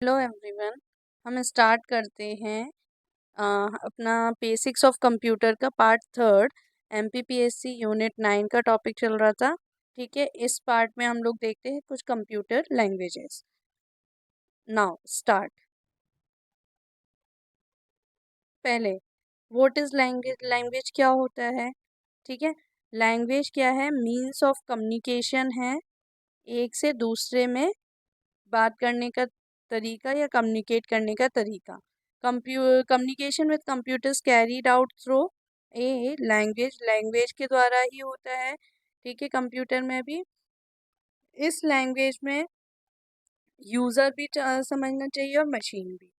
Hello everyone. हम start करते हैं अपना बेसिक्स ऑफ कंप्यूटर का पार्ट थर्ड। एमपीपीएससी यूनिट 9 का टॉपिक चल रहा था। ठीक है, इस पार्ट में हम लोग देखते हैं कुछ कंप्यूटर लैंग्वेजेस। Now start. पहले व्हाट इज लैंग्वेज। लैंग्वेज क्या होता है? ठीक है, लैंग्वेज क्या है? मीन्स ऑफ कम्युनिकेशन है, एक से दूसरे में बात करने का तरीका या कम्युनिकेट करने का तरीका। Communication with computers carried out through a language. Language के द्वारा ही होता है। ठीक है, कंप्यूटर में भी इस लैंग्वेज में यूज़र भी समझना चाहिए और मशीन भी।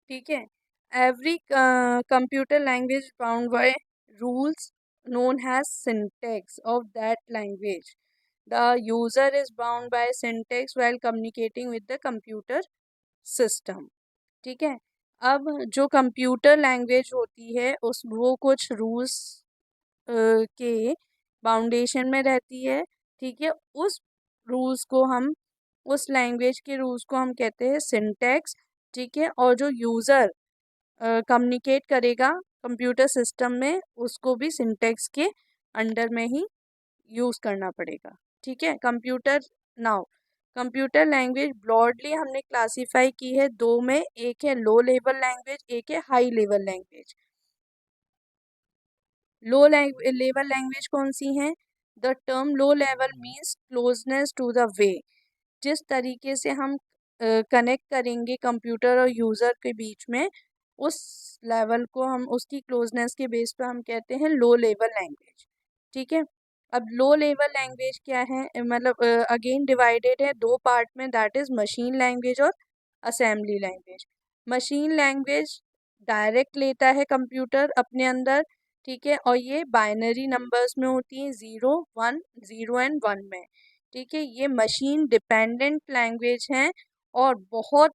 ठीक है, every computer language bound by rules known as syntax of that language. The user is bound by syntax while communicating with the computer system. ठीक है, अब जो कंप्यूटर लैंग्वेज होती है उस वो कुछ रूल्स के बाउंडेशन में रहती है। ठीक है, उस रूल्स को हम उस लैंग्वेज के रूल्स को हम कहते हैं सिंटैक्स। ठीक है, और जो यूज़र कम्युनिकेट करेगा कंप्यूटर सिस्टम में उसको भी सिंटैक्स के अंडर में ही यूज़ करना पड़ेगा। ठीक है, computer now computer language broadly हमने क्लासीफाई की है दो में, एक है लो लेवल लैंग्वेज, एक है high level language. Low level language कौन सी है? The term low level means closeness to the way. जिस तरीके से हम कनेक्ट करेंगे कंप्यूटर और यूज़र के बीच में, उस लेवल को हम उसकी क्लोजनेस के बेस पर हम कहते हैं लो लेवल लैंग्वेज। ठीक है, अब लो लेवल लैंग्वेज क्या है? मतलब अगेन डिवाइडेड है दो पार्ट में, दैट इज मशीन लैंग्वेज और assembly language. Machine language direct लेता है कंप्यूटर अपने अंदर। ठीक है, और ये बाइनरी नंबर्स में होती है, 0 1 0 एंड 1 में। ठीक है, ये मशीन डिपेंडेंट लैंग्वेज है और बहुत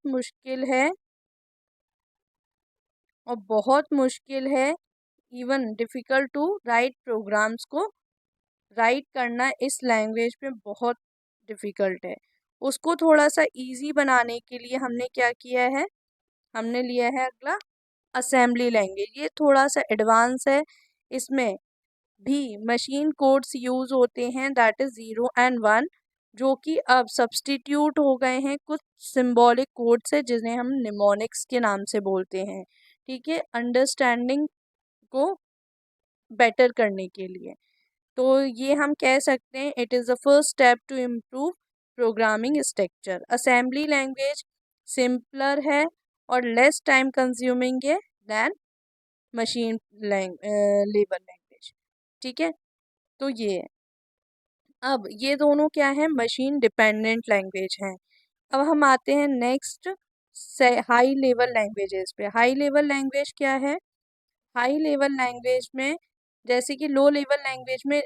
मुश्किल है even difficult to write programs को राइट करना इस लैंग्वेज में बहुत डिफ़िकल्ट है। उसको थोड़ा सा इजी बनाने के लिए हमने क्या किया है? हमने लिया है अगला असेंबली लैंग्वेज। ये थोड़ा सा एडवांस है, इसमें भी मशीन कोड्स यूज़ होते हैं, दैट इज़ 0 एंड 1, जो कि अब सब्स्टिट्यूट हो गए हैं कुछ सिंबॉलिक कोड से जिन्हें हम निमोनिक्स के नाम से बोलते हैं। ठीक है, अंडरस्टैंडिंग को बेटर करने के लिए। तो ये हम कह सकते हैं it is the first step to improve programming structure. Assembly language simpler है और लेस टाइम कंज्यूमिंग है दैन मशीन लेवल लैंग्वेज। ठीक है, तो ये है। अब ये दोनों क्या है? मशीन डिपेंडेंट लैंग्वेज हैं। अब हम आते हैं नेक्स्ट हाई लेवल लैंग्वेजेस पे। हाई लेवल लैंग्वेज क्या है? हाई लेवल लैंग्वेज में जैसे कि लो लेवल लैंग्वेज में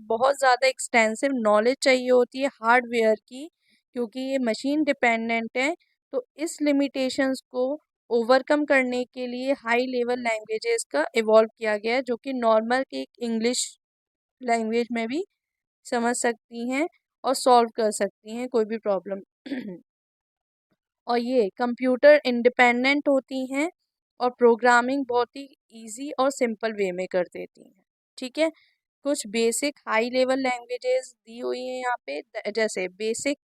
बहुत ज़्यादा एक्सटेंसिव नॉलेज चाहिए होती है हार्डवेयर की, क्योंकि ये मशीन डिपेंडेंट है। तो इस लिमिटेशंस को ओवरकम करने के लिए हाई लेवल लैंग्वेजेस का इवॉल्व किया गया है, जो कि नॉर्मल के इंग्लिश लैंग्वेज में भी समझ सकती हैं और सॉल्व कर सकती हैं कोई भी प्रॉब्लम। और ये कंप्यूटर इंडिपेंडेंट होती हैं और प्रोग्रामिंग बहुत ही इजी और सिंपल वे में कर देती हैं। ठीक है, कुछ बेसिक हाई लेवल लैंग्वेजेस दी हुई हैं यहाँ पे, जैसे बेसिक,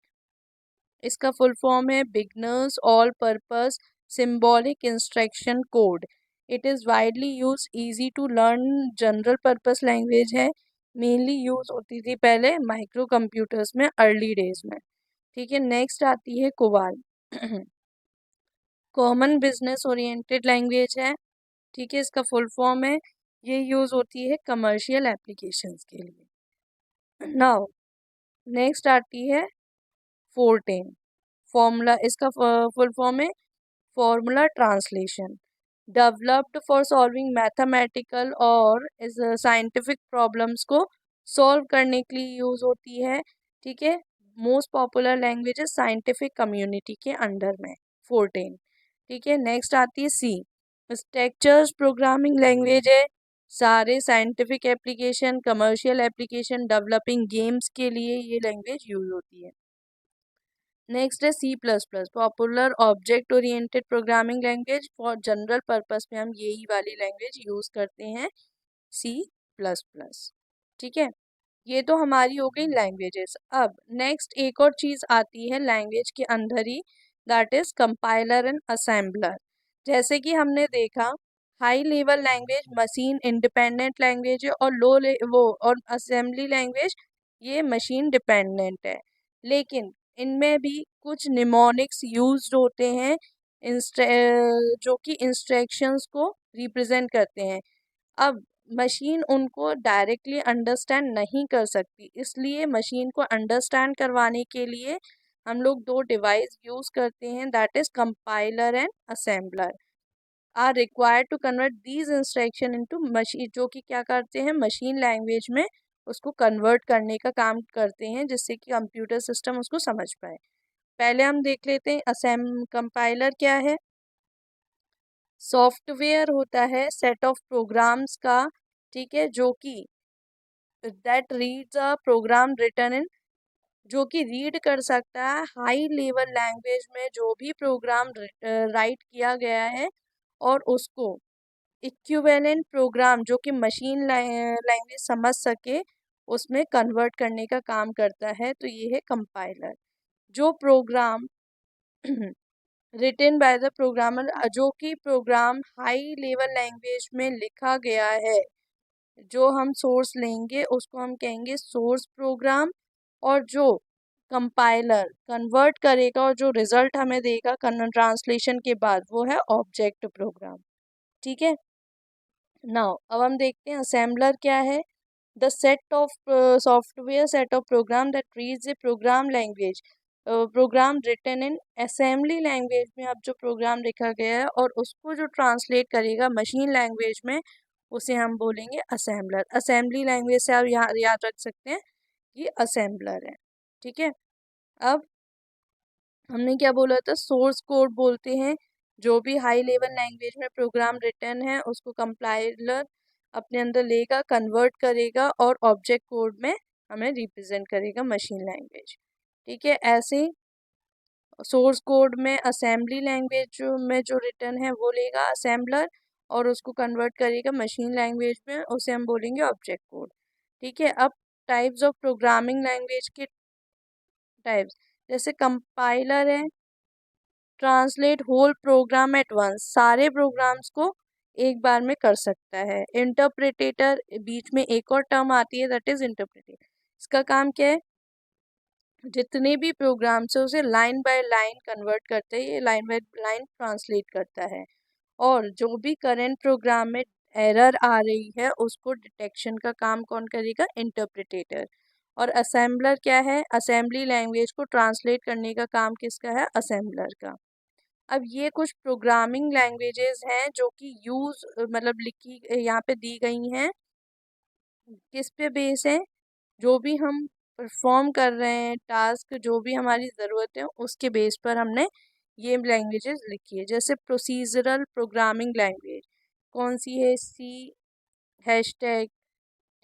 इसका फुल फॉर्म है beginners all purpose symbolic instruction code. It is widely use easy to learn general purpose language है। मेनली यूज होती थी पहले माइक्रो कंप्यूटर्स में अर्ली डेज में। ठीक है, नेक्स्ट आती है कोवाल। कॉमन बिजनेस ओरिएंटेड लैंग्वेज है। ठीक है, इसका फुल फॉर्म है, ये यूज़ होती है कमर्शियल एप्लीकेशंस के लिए। नाउ नेक्स्ट आती है फोर्टेन। फॉर्मूला, इसका फुल फॉर्म है formula translation, developed for solving mathematical और साइंटिफिक प्रॉब्लम्स को सॉल्व करने के लिए यूज़ होती है। ठीक है, most popular language scientific community के अंडर में फोर्टेन। ठीक है, नेक्स्ट आती है सी। स्ट्रक्चर्स प्रोग्रामिंग लैंग्वेज है, सारे scientific application, commercial application, developing games के लिए ये लैंग्वेज यूज होती है। नेक्स्ट है C++, popular object oriented programming language. For general purpose में हम यही वाली लैंग्वेज यूज करते हैं, C++। ठीक है, ये तो हमारी हो गई लैंग्वेजेस। अब नेक्स्ट एक और चीज आती है लैंग्वेज के अंदर ही, that is compiler and assembler. जैसे कि हमने देखा, high level language machine independent language है, और वो और असेंबली लैंग्वेज ये मशीन डिपेंडेंट है। लेकिन इनमें भी कुछ निमोनिक्स यूज्ड होते हैं, जो कि इंस्ट्रक्शंस को रिप्रेजेंट करते हैं। अब मशीन उनको डायरेक्टली अंडरस्टैंड नहीं कर सकती, इसलिए मशीन को अंडरस्टैंड करवाने के लिए हम लोग दो डिवाइस यूज करते हैं, that is compiler and assembler are required to convert these instruction into machine, जो कि क्या करते हैं मशीन लैंग्वेज में उसको कन्वर्ट करने का काम करते हैं, जिससे कि कंप्यूटर सिस्टम उसको समझ पाए। पहले हम देख लेते हैं कंपाइलर क्या है। सॉफ्टवेयर होता है सेट ऑफ प्रोग्राम्स का, ठीक है, जो कि that reads a program written in, जो कि रीड कर सकता है हाई लेवल लैंग्वेज में जो भी प्रोग्राम राइट किया गया है, और उसको इक्विवेलेंट प्रोग्राम जो कि मशीन लैंग्वेज समझ सके उसमें कन्वर्ट करने का काम करता है। तो ये है कंपाइलर। जो program written by the programmer, जो कि प्रोग्राम हाई लेवल लैंग्वेज में लिखा गया है, जो हम सोर्स लेंगे उसको हम कहेंगे सोर्स प्रोग्राम, और जो कंपाइलर कन्वर्ट करेगा और जो रिजल्ट हमें देगा ट्रांसलेशन के बाद, वो है ऑब्जेक्ट प्रोग्राम। ठीक है, नाउ अब हम देखते हैं असेंबलर क्या है। The set of software set of program that reads a program language, program written in assembly language में अब जो प्रोग्राम लिखा गया है और उसको जो ट्रांसलेट करेगा मशीन लैंग्वेज में, उसे हम बोलेंगे असेंबलर। असेंबली लैंग्वेज से आप याद रख सकते हैं कि असेंबलर है। ठीक है, अब हमने क्या बोला था, सोर्स कोड बोलते हैं जो भी हाई लेवल लैंग्वेज में प्रोग्राम रिटर्न है उसको कंपाइलर अपने अंदर लेगा, कन्वर्ट करेगा और ऑब्जेक्ट कोड में हमें रिप्रेजेंट करेगा मशीन लैंग्वेज। ठीक है, ऐसे सोर्स कोड में असेंबली लैंग्वेज में जो रिटर्न है वो लेगा असेंबलर, और उसको कन्वर्ट करेगा मशीन लैंग्वेज में, उसे हम बोलेंगे ऑब्जेक्ट कोड। ठीक है, अब टाइप्स ऑफ प्रोग्रामिंग लैंग्वेज के टाइप्स, जैसे कंपाइलर है translate whole program at once, सारे प्रोग्राम्स को एक बार में कर सकता है। इंटरप्रेटेटर, बीच में एक और टर्म आती है दैट इज इंटरप्रेटेटर, इसका काम क्या है, जितने भी प्रोग्राम्स है उसे लाइन बाय लाइन कन्वर्ट करते हैं, ये लाइन बाय लाइन ट्रांसलेट करता है। और जो भी करंट प्रोग्राम में एरर आ रही है उसको डिटेक्शन का काम कौन करेगा, इंटरप्रेटेटर। और असेंबलर क्या है, असेंबली लैंग्वेज को ट्रांसलेट करने का काम किसका है, असेंबलर का। अब ये कुछ प्रोग्रामिंग लैंग्वेजेस हैं जो कि यूज मतलब लिखी यहाँ पे दी गई हैं, किस पे बेस है, जो भी हम परफॉर्म कर रहे हैं टास्क, जो भी हमारी ज़रूरत है उसके बेस पर हमने ये लैंग्वेजेस लिखी है। जैसे प्रोसीजरल प्रोग्रामिंग लैंग्वेज कौन सी है, C हैशटैग,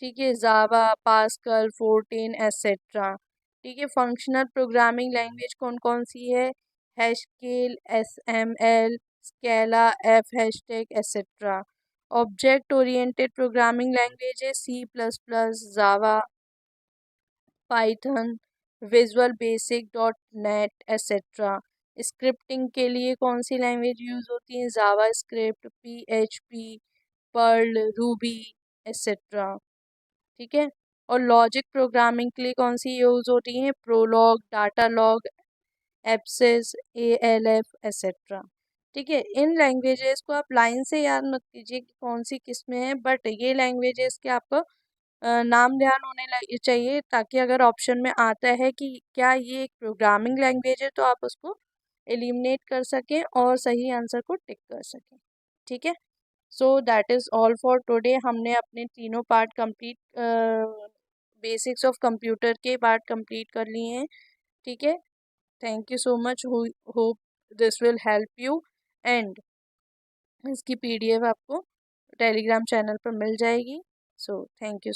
ठीक है, जावा, पास्कल, फोर्टीन एसेट्रा। ठीक है, फंक्शनल प्रोग्रामिंग लैंग्वेज कौन कौन सी है, Haskell, SML, Scala, F hashtag etcetera. Object oriented programming language है C++, Java, Python, Visual Basic, .NET etcetera. Scripting के लिए कौन सी लैंग्वेज यूज होती है, JavaScript, PHP, Perl, Ruby etcetera. ठीक है, और लॉजिक प्रोग्रामिंग के लिए कौन सी यूज होती है, प्रोलॉग, डाटालॉग, एप्सिस, ALF एसेट्रा। ठीक है, इन लैंग्वेजेस को आप लाइन से याद मत कीजिए कि कौन सी किस में है, बट ये लैंग्वेजेस के आपको नाम ध्यान होने चाहिए, ताकि अगर ऑप्शन में आता है कि क्या ये एक प्रोग्रामिंग लैंग्वेज है तो आप उसको एलिमिनेट कर सकें और सही आंसर को टिक कर सकें। ठीक है, so that is all for today. हमने अपने तीनों part complete, basics of computer के पार्ट कंप्लीट कर लिए हैं। ठीक है, thank you so much, hope this will help you, and इसकी PDF आपको टेलीग्राम चैनल पर मिल जाएगी। So thank you.